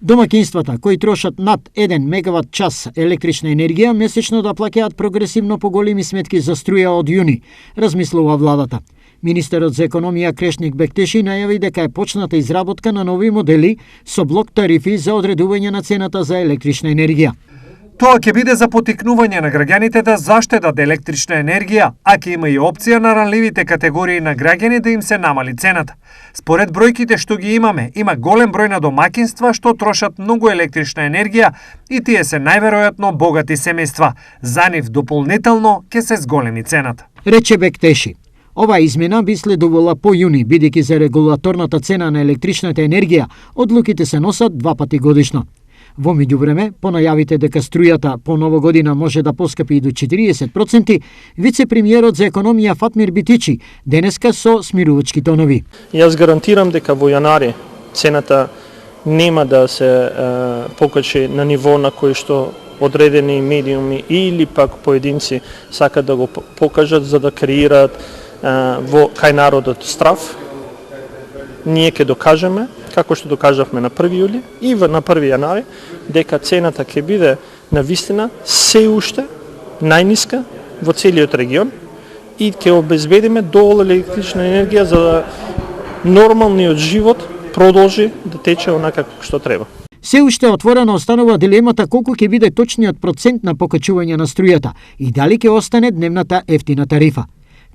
Домаќинствата кои трошат над 1 мегават час електрична енергија месечно да плаќаат прогресивно поголеми сметки за струја од јуни, размислува владата. Министерот за економија Крешник Бектеши најави дека е почната изработка на нови модели со блок тарифи за одредување на цената за електрична енергија. Тоа ќе биде за поттикнување на граѓаните да заштедат електрична енергија, а ќе има и опција на ранливите категории на граѓани да им се намали цената. Според бројките што ги имаме, има голем број на домаќинства што трошат многу електрична енергија и тие се најверојатно богати семејства. За нив дополнително ќе се зголеми цената. Рече Бектеши. Ова измена би следувала по јуни, бидејќи за регулаторната цена на електричната енергија одлуките се носат 2 пати годишно. Во меѓувреме, по најавите дека струјата по нова година може да поскапи и до 40%, вице-премиерот за економија Фатмир Битичи денеска со смирувачки тонови. Јас гарантирам дека во јанари цената нема да се покачи на ниво на кој што одредени медиуми или пак поединци сакат да го покажат за да креираат во кај народот страв. Ние ќе докажеме, како што докажавме на 1 јули и на 1 јанари, дека цената ќе биде на вистина се уште најниска во целиот регион и ќе обезбедиме доволно електрична енергија за да нормалниот живот продолжи да тече онака како што треба. Се уште отворена останува дилемата колку ќе биде точниот процент на покачување на струјата и дали ќе остане дневната ефтина тарифа.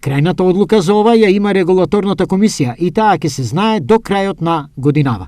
Крајната одлука за ова ја има регулаторната комисија и таа ќе се знае до крајот на годинава.